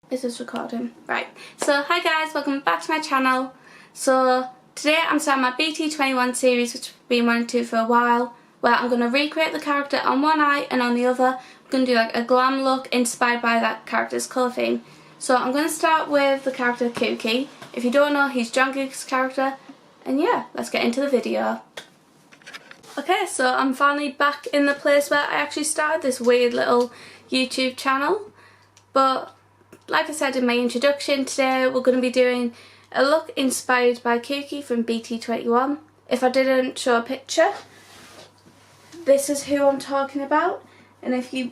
Is this recording? Right. So hi guys, welcome back to my channel. So today I'm starting my BT21 series, which I've been wanting to for a while, where I'm going to recreate the character on one eye and on the other I'm going to do like a glam look inspired by that character's colour theme. So I'm going to start with the character Cooky. If you don't know, he's Jungkook's character. And yeah, let's get into the video. Okay, so I'm finally back in the place where I actually started this weird little YouTube channel. But like I said in my introduction, today we're going to be doing a look inspired by Cooky from BT21. If I didn't show a picture, this is who I'm talking about. And if you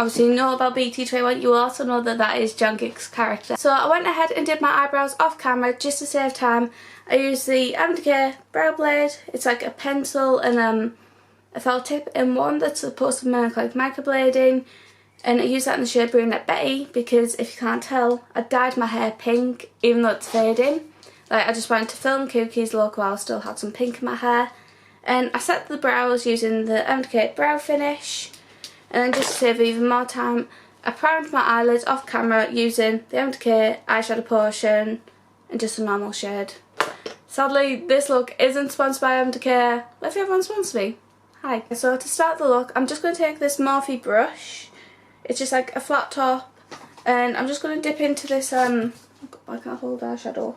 obviously know about BT21, you also know that that is Jungkook's character. So I went ahead and did my eyebrows off camera just to save time. I used the MDK brow blade. It's like a pencil and a felt tip in one that's supposed to mimic like microblading. And I used that in the shade Brunette Betty because if you can't tell, I dyed my hair pink even though it's fading. Like I just wanted to film Cooky's look while I still had some pink in my hair. And I set the brows using the MDK brow finish. And then just to save even more time, I primed my eyelids off camera using the MDK eyeshadow potion and just a normal shade. Sadly, this look isn't sponsored by MDK, but if everyone sponsors me, hi. So to start the look, I'm just going to take this Morphe brush. It's just like a flat top, and I'm just going to dip into this, I can't hold eyeshadow,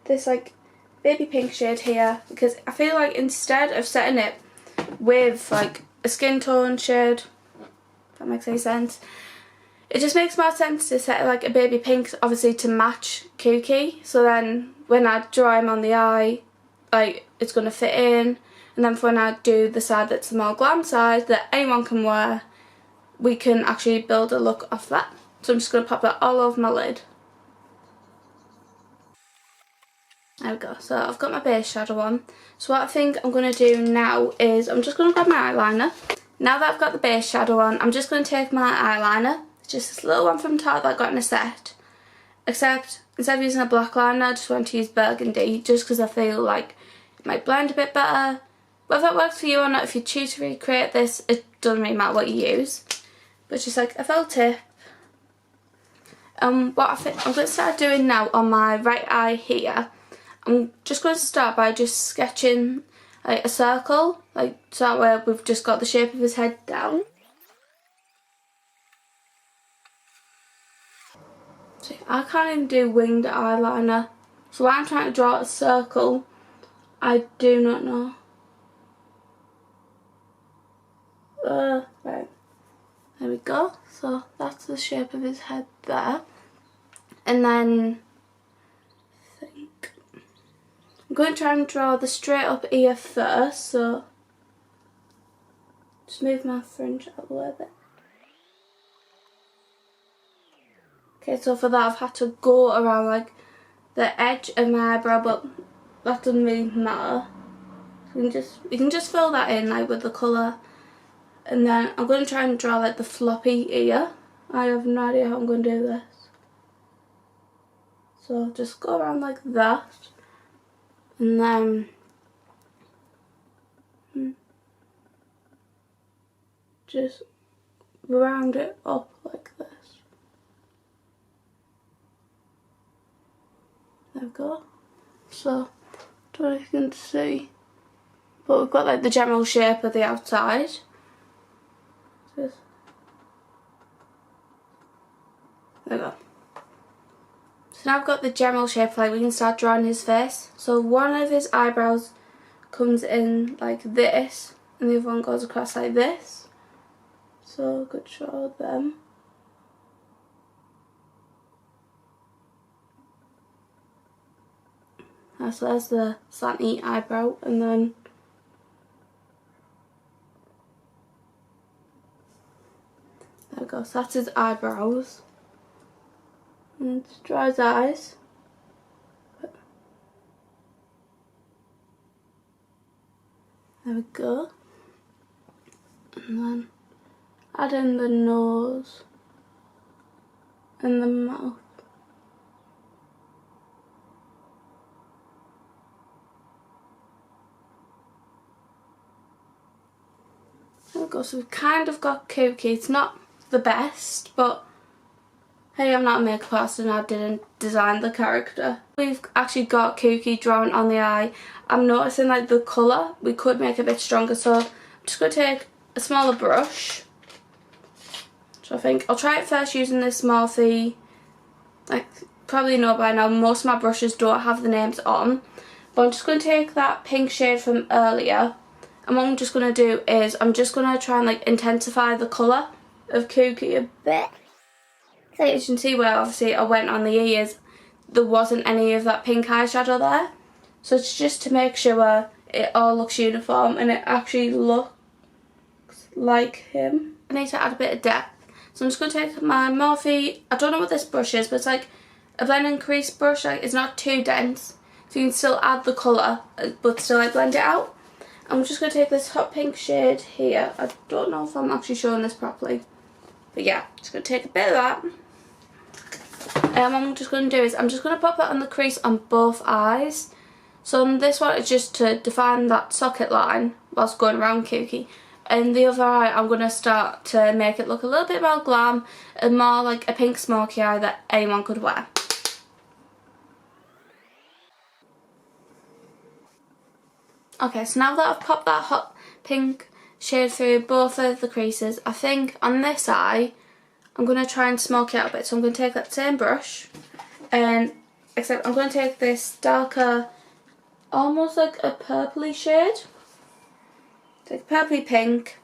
this like baby pink shade here, because I feel like instead of setting it with like a skin tone shade, if that makes any sense, it just makes more sense to set it like a baby pink, obviously to match Cooky, so then when I draw him on the eye, like it's going to fit in, and then for when I do the side that's the more glam side that anyone can wear, we can actually build a look off that. So I'm just going to pop that all over my lid. There we go. So I've got my base shadow on. So what I think I'm going to do now is I'm just going to grab my eyeliner. Now that I've got the base shadow on, I'm just going to take my eyeliner. It's just this little one from Tarte that I got in a set. Except instead of using a black liner, I just want to use burgundy just because I feel like it might blend a bit better. Whether that works for you or not, if you choose to recreate this, it doesn't really matter what you use. But just like a felt tip. What I think I'm going to start doing now on my right eye here, I'm just going to start by just sketching like a circle, like so that way we've just got the shape of his head down. See, I can't even do winged eyeliner, so when I'm trying to draw a circle, I do not know. Right. There we go. So that's the shape of his head there. And then I think I'm going to try and draw the straight up ear first. So just move my fringe out the way a bit. Okay, so for that I've had to go around like the edge of my eyebrow, but that doesn't really matter. You can just fill that in like with the colour. And then I'm going to try and draw like the floppy ear. I have no idea how I'm going to do this. So just go around like that. And then just round it up like this. There we go. So, don't know if you can see. But we've got like the general shape of the outside. There we go. So now I've got the general shape, like we can start drawing his face. So one of his eyebrows comes in like this and the other one goes across like this. So good draw them. So there's the slanty eyebrow, and then there we go, so that's his eyebrows. And just draw his eyes. There we go. And then add in the nose and the mouth. There we go, so we've kind of got Cooky. It's not the best, but Hey, I'm not a makeup artist and I didn't design the character. We've actually got Cooky drawn on the eye. I'm noticing like the colour, we could make it a bit stronger, so I'm just going to take a smaller brush. So I think I'll try it first using this Morphe, like probably know by now most of my brushes don't have the names on. But I'm just going to take that pink shade from earlier, and what I'm just going to do is I'm just going to try and like intensify the colour of Cooky a bit. So as you can see where obviously I went on the ears, there wasn't any of that pink eyeshadow there. So it's just to make sure it all looks uniform and it actually looks like him. I need to add a bit of depth. So I'm just going to take my Morphe, I don't know what this brush is, but it's like a blending crease brush. Like it's not too dense, so you can still add the colour but still like blend it out. I'm just going to take this hot pink shade here. I don't know if I'm actually showing this properly, but yeah, just going to take a bit of that. What I'm just going to do is I'm just going to pop it on the crease on both eyes. So on this one it's just to define that socket line whilst going around Cooky. And the other eye I'm going to start to make it look a little bit more glam and more like a pink smoky eye that anyone could wear. Okay, so now that I've popped that hot pink shade through both of the creases, I think on this eye I'm going to try and smoke it out a bit. So I'm going to take that same brush, and except I'm going to take this darker, almost like a purpley shade. Take purpley pink,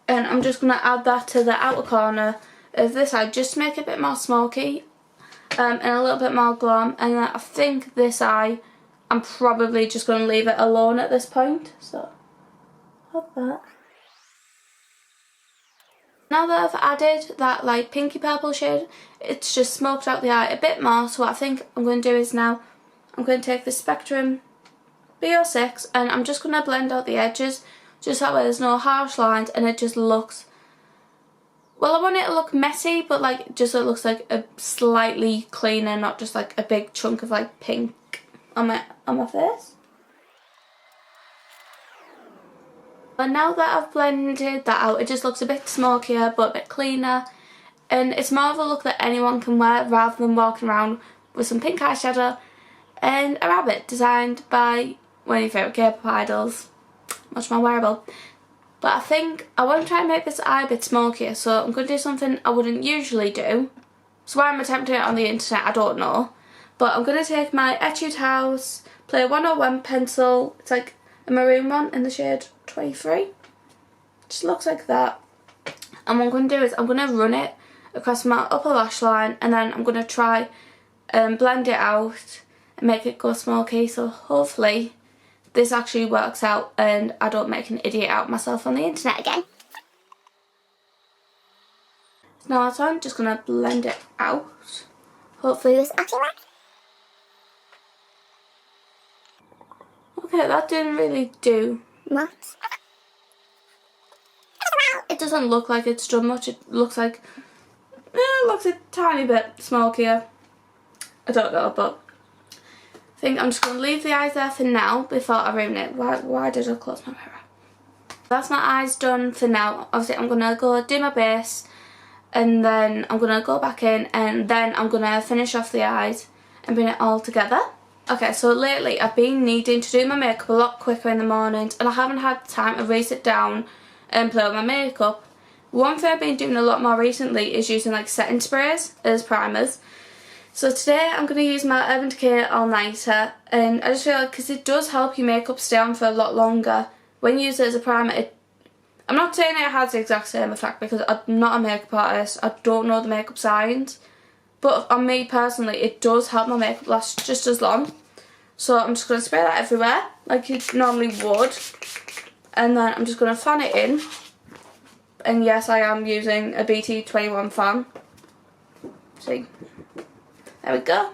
and I'm just going to add that to the outer corner of this eye just to make it a bit more smoky and a little bit more glam. And then I think this eye I'm probably just going to leave it alone at this point. So add that. Now that I've added that like pinky purple shade, it's just smoked out the eye a bit more. So what I think I'm going to do is now I'm going to take the Spectrum B06 and I'm just going to blend out the edges, just that way there's no harsh lines and it just looks, well, I want it to look messy, but like just so it looks like a slightly cleaner, not just like a big chunk of like pink on my face. But now that I've blended that out, it just looks a bit smokier but a bit cleaner, and it's more of a look that anyone can wear rather than walking around with some pink eyeshadow and a rabbit designed by one of your favourite K-pop idols. Much more wearable. But I think I want to try and make this eye a bit smokier, so I'm going to do something I wouldn't usually do. So why I'm attempting it on the internet, I don't know. But I'm going to take my Etude House Play 101 pencil, it's like a maroon one in the shade 23. Just looks like that. And what I'm going to do is I'm going to run it across my upper lash line, and then I'm going to try and blend it out and make it go smoky, so hopefully this actually works out and I don't make an idiot out of myself on the internet again. Now so I'm just going to blend it out. Hopefully this actually works. Okay, that didn't really do much. It doesn't look like it's done much. It looks like it looks a tiny bit smokier. I don't know, but I think I'm just going to leave the eyes there for now before I ruin it. Why did I close my mirror? That's my eyes done for now. Obviously I'm going to go do my base, and then I'm going to go back in, and then I'm going to finish off the eyes and bring it all together. Okay, so lately I've been needing to do my makeup a lot quicker in the mornings, and I haven't had time to race it down and play with my makeup. One thing I've been doing a lot more recently is using like setting sprays as primers. So today I'm going to use my Urban Decay All Nighter, and I just feel like because it does help your makeup stay on for a lot longer when you use it as a primer. I'm not saying it has the exact same effect because I'm not a makeup artist, I don't know the makeup science, but on me personally it does help my makeup last just as long. So I'm just going to spray that everywhere like you normally would, and then I'm just going to fan it in. And yes, I am using a BT21 fan. See? There we go.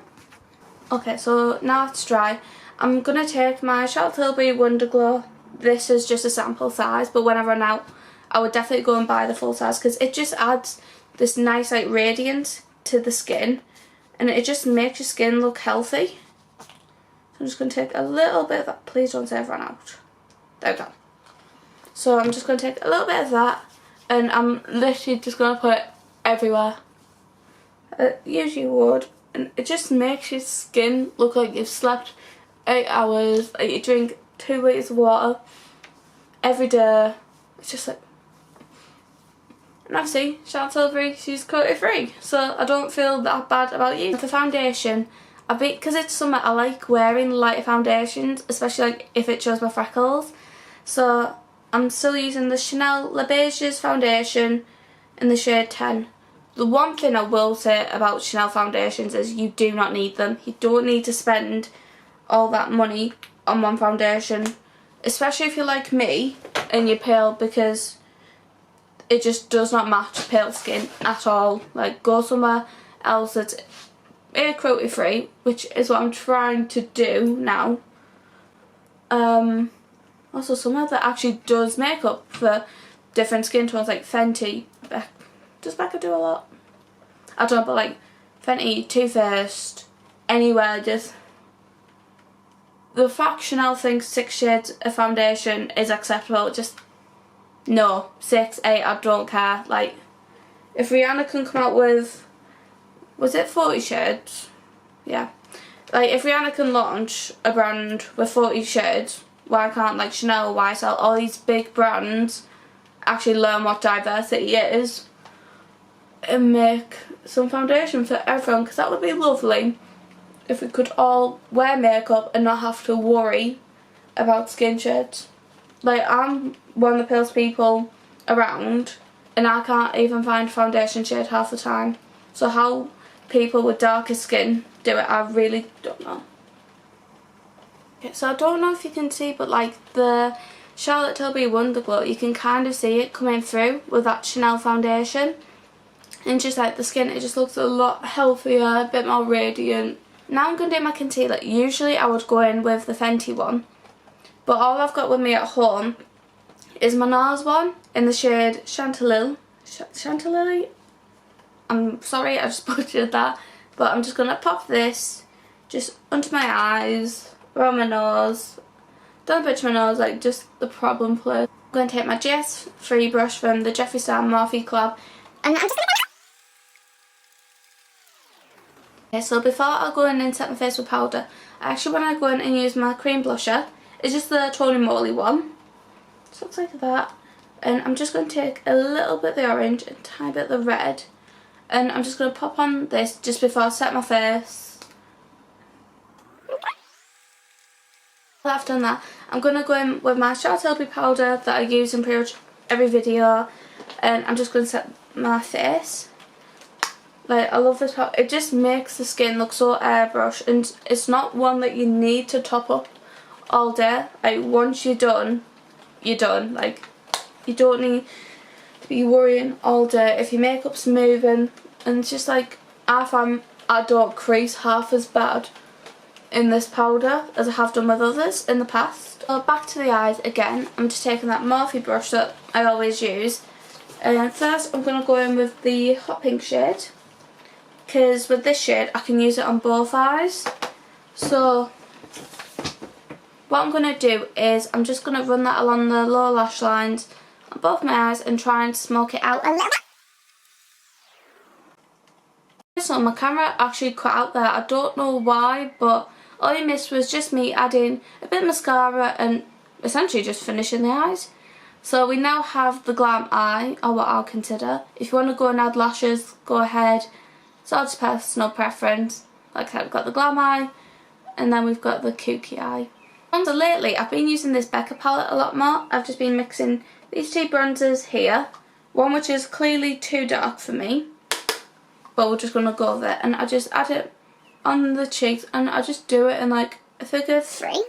Okay, so now it's dry. I'm going to take my Charlotte Tilbury Wonder Glow. This is just a sample size, but when I run out, I would definitely go and buy the full size because it just adds this nice like radiance to the skin, and it just makes your skin look healthy. So I'm just going to take a little bit of that. Please don't say I've run out. There we go. So I'm just going to take a little bit of that, and I'm literally just going to put it everywhere. It usually would, and it just makes your skin look like you've slept 8 hours, like you drink 2 litres of water every day. It's just like, and obviously Charlotte Tilbury, she's cruelty free, so I don't feel that bad about you. For foundation, because it's summer, I like wearing lighter foundations, especially like if it shows my freckles. So I'm still using the Chanel Le Beiges foundation in the shade 10. The one thing I will say about Chanel foundations is you do not need them. You don't need to spend all that money on one foundation, especially if you're like me and you're pale, because it just does not match pale skin at all. Like, go somewhere else that's cruelty free, which is what I'm trying to do now. Also somewhere that actually does makeup for different skin tones, like Fenty. Does Becca do a lot? I don't know, but like Fenty, Too Faced, anywhere, just the fact Chanel thinks 6 shades of foundation is acceptable, just no, 6, 8, I don't care. Like, if Rihanna can come out with, was it 40 shades? Yeah. Like, if Rihanna can launch a brand with 40 shades, why can't like Chanel, YSL, all these big brands actually learn what diversity is and make some foundation for everyone? Because that would be lovely if we could all wear makeup and not have to worry about skin shades. Like, I'm one of the palest people around and I can't even find foundation shade half the time. So how people with darker skin do it, I really don't know. Okay, so I don't know if you can see, but like the Charlotte Tilbury Wonder Glow, you can kind of see it coming through with that Chanel foundation. And just like the skin, it just looks a lot healthier, a bit more radiant. Now I'm going to do my concealer. Usually I would go in with the Fenty one, but all I've got with me at home is my NARS one in the shade Chantilly. Chantilly? I'm sorry, I just butchered that. But I'm just going to pop this just under my eyes, around my nose. Don't butcher my nose, like just the problem place. I'm going to take my GS3 brush from the Jeffree Star Morphe collab, and I'm just going to... Okay, so before I go in and set my face with powder, I actually want to go in and use my cream blusher. It's just the Tony Moly one. Just looks like that. And I'm just going to take a little bit of the orange and a tiny bit of the red. And I'm just going to pop on this just before I set my face. After I've done that, I'm going to go in with my Charlotte Tilbury powder that I use in pretty much every video. And I'm just going to set my face. Like, I love this powder. It just makes the skin look so airbrushed, and it's not one that you need to top up all day. Like, once you're done, you're done. Like, you don't need to be worrying all day if your makeup's moving. And it's just like, I don't crease half as bad in this powder as I have done with others in the past. So back to the eyes again. I'm just taking that Morphe brush that I always use. And first I'm going to go in with the hot pink shade, because with this shade I can use it on both eyes. So what I'm going to do is I'm just going to run that along the lower lash lines on both my eyes and try and smoke it out a little. So my camera actually cut out there, I don't know why, but all you missed was just me adding a bit of mascara and essentially just finishing the eyes. So we now have the glam eye, or what I'll consider. If you want to go and add lashes, go ahead. It's all just personal preference. Like I said, we've got the glam eye, and then we've got the Cooky eye. So lately I've been using this Becca palette a lot more. I've just been mixing these two bronzers here. One which is clearly too dark for me, but we're just going to go there. And I just add it on the cheeks, and I just do it in like a figure of 3.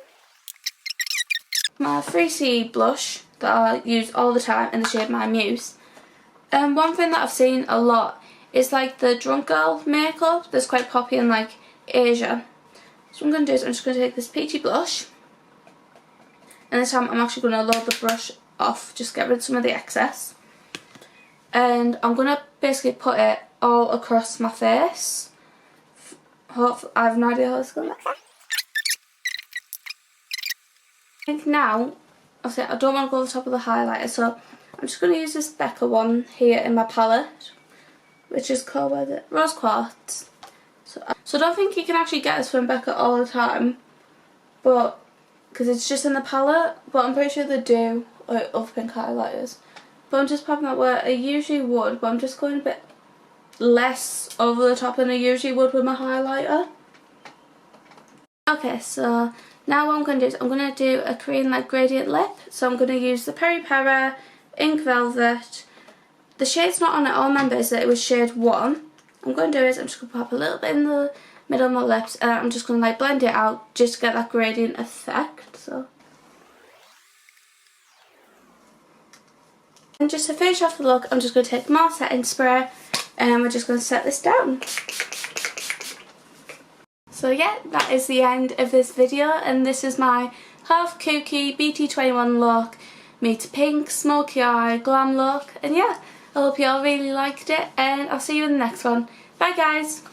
My 3C blush that I use all the time in the shade My Muse. And one thing that I've seen a lot is like the drunk girl makeup that's quite popular in like Asia. So what I'm going to do is I'm just going to take this peachy blush, and this time I'm actually going to load the brush off, just get rid of some of the excess. And I'm going to basically put it all across my face. Hopefully, I have no idea how it's going to look. I think now, obviously I don't want to go over the top of the highlighter, so I'm just going to use this Becca one here in my palette. which is called Rose Quartz. So I don't think you can actually get this from Becca all the time, but because it's just in the palette, but I'm pretty sure they do, like other pink highlighters. But I'm just popping that where I usually would, but I'm just going a bit less over the top than I usually would with my highlighter. Okay, so now what I'm going to do is I'm going to do a Korean like gradient lip. So I'm going to use the Peri Pera Ink Velvet. The shade's not on it, all I remember is that it was shade 1. I'm going to do is I'm just going to pop a little bit in the middle of my lips and I'm just going to like blend it out just to get that gradient effect. So, and just to finish off the look, I'm just going to take more setting spray and we're just going to set this down. So yeah, that is the end of this video, and this is my half Cooky BT21 look meets pink smoky eye glam look, and yeah, I hope you all really liked it and I'll see you in the next one. Bye guys!